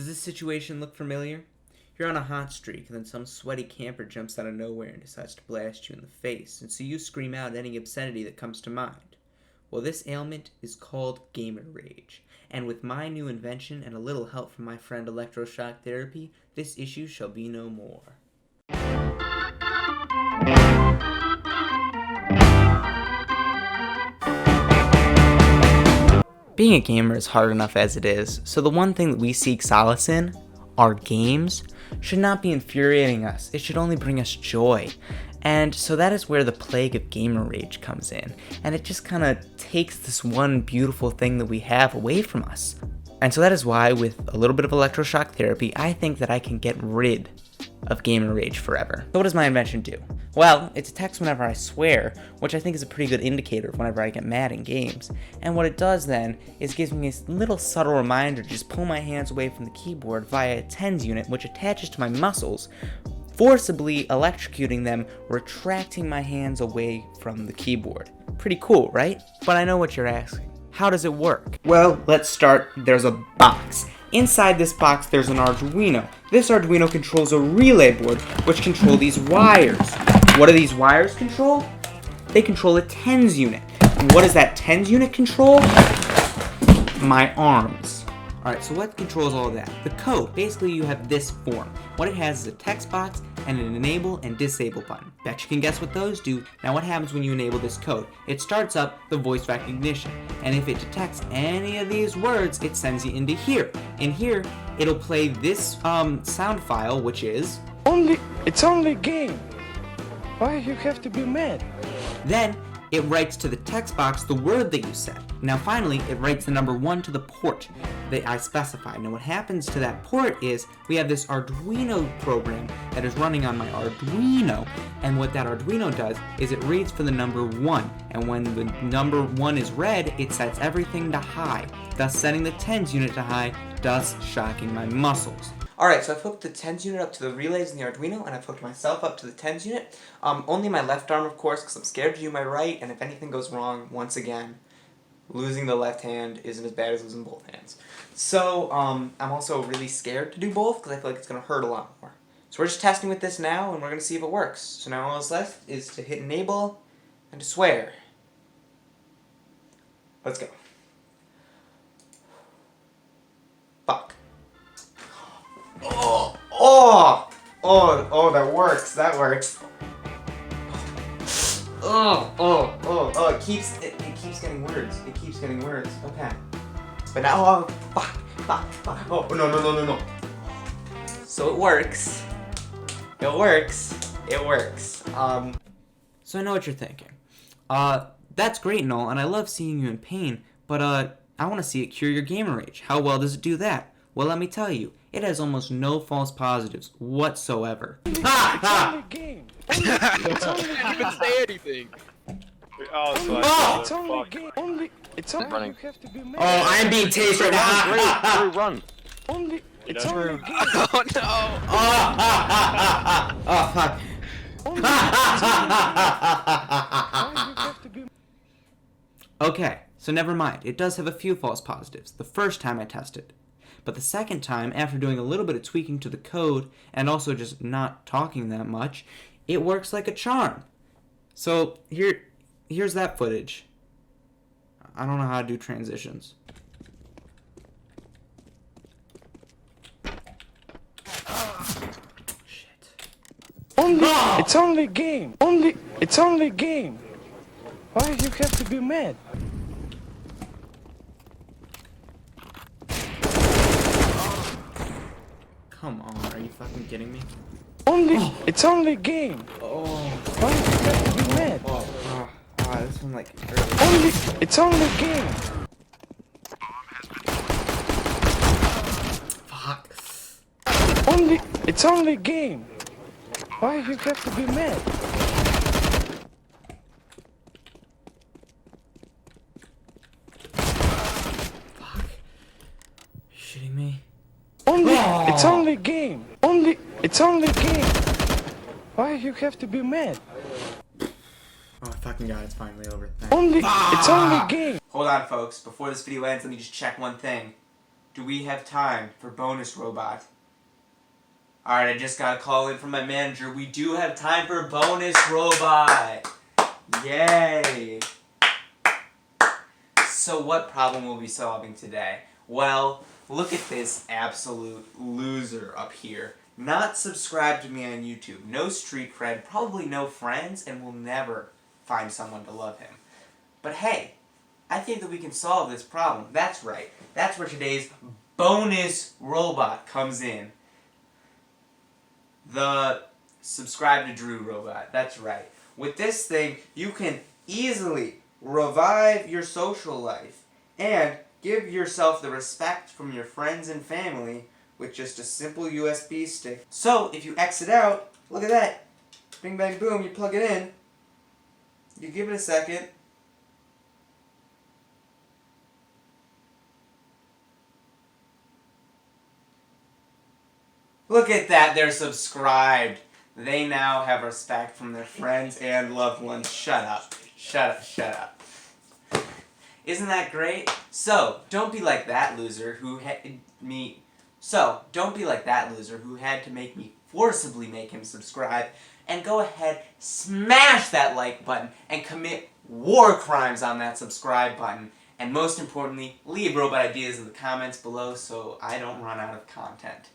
Does this situation look familiar? You're on a hot streak, and then some sweaty camper jumps out of nowhere and decides to blast you in the face, and so you scream out any obscenity that comes to mind. Well, this ailment is called gamer rage, and with my new invention and a little help from my friend Electroshock Therapy, this issue shall be no more. Being a gamer is hard enough as it is, so the one thing that we seek solace in, our games, should not be infuriating us. It should only bring us joy. And so that is where the plague of gamer rage comes in. And it just kind of takes this one beautiful thing that we have away from us. And so that is why, with a little bit of electroshock therapy, I think that I can get rid of gamer rage forever. So what does my invention do? Well, it detects whenever I swear, which I think is a pretty good indicator of whenever I get mad in games. And what it does then is gives me a little subtle reminder to just pull my hands away from the keyboard via a TENS unit, which attaches to my muscles, forcibly electrocuting them, retracting my hands away from the keyboard. Pretty cool, right? But I know what you're asking. How does it work? Well, let's start. There's a box. Inside this box, there's an Arduino. This Arduino controls a relay board, which control these wires. What do these wires control? They control a TENS unit. What does that TENS unit control? My arms. Alright, so what controls all of that? The code. Basically, you have this form. What it has is a text box and an enable and disable button. Bet you can guess what those do. Now what happens when you enable this code? It starts up the voice recognition. And if it detects any of these words, it sends you into here. In here, it'll play this sound file, which is... It's only a game. Why you have to be mad? Then, it writes to the text box the word that you said. Now finally, it writes the number 1 to the port that I specified. Now what happens to that port is we have this Arduino program that is running on my Arduino, and what that Arduino does is it reads for the number 1, and when the number 1 is read, it sets everything to high, thus setting the TENS unit to high, thus shocking my muscles. Alright, so I've hooked the TENS unit up to the relays in the Arduino, and I've hooked myself up to the TENS unit. Only my left arm, of course, because I'm scared to do my right, and if anything goes wrong, once again, losing the left hand isn't as bad as losing both hands. So, I'm also really scared to do both, because I feel like it's going to hurt a lot more. So we're just testing with this now, and we're going to see if it works. So now all that's left is to hit enable, and to swear. Let's go. Fuck. Oh, that works, that works. It keeps getting words, okay. But now, fuck, oh, no. So it works. So I know what you're thinking. That's great and all, and I love seeing you in pain, but I want to see it cure your gamer rage. How well does it do that? Well, let me tell you, it has almost no false positives whatsoever. It's only a game. I didn't even say anything. It's only a game. It's only running. you have to be mad. Oh, I'm being tased right now. Run. It's only a game. Oh no. Oh, fuck. Okay, so never mind. It does have a few false positives. The first time I tested. But the second time, after doing a little bit of tweaking to the code, and also just not talking that much, it works like a charm. So, here's that footage. I don't know how to do transitions. Shit. It's only a game. It's only a game. Why you have to be mad? Come on, are you fucking kidding me? It's only a game. Oh. Why you have to be mad? This one like hurt. It's only a game. Fuck. It's only a game. Why you have to be mad? Fuck. You shitting me? It's only a game. It's only a game. Why you have to be mad? Oh, fucking God, it's finally over. It's only a game. Hold on, folks. Before this video ends, let me just check one thing. do we have time for bonus robot? Alright, I just got a call in from my manager. We do have time for bonus robot. Yay. So what problem will we be solving today? Well, look at this absolute loser up here. Not subscribed to me on YouTube. No street cred, probably no friends, and will never find someone to love him. But hey, I think that we can solve this problem. That's right. That's where today's bonus robot comes in. The subscribe to Drew robot. That's right. With this thing, you can easily revive your social life and give yourself the respect from your friends and family with just a simple USB stick. So, if you exit out, look at that. Bing, bang, boom, you plug it in. You give it a second. Look at that, they're subscribed. They now have respect from their friends and loved ones. Shut up. Shut up, shut up. Isn't that great? So, don't be like that loser who had to make me forcibly make him subscribe, and go ahead, smash that like button, and commit war crimes on that subscribe button. And most importantly, leave robot ideas in the comments below so I don't run out of content.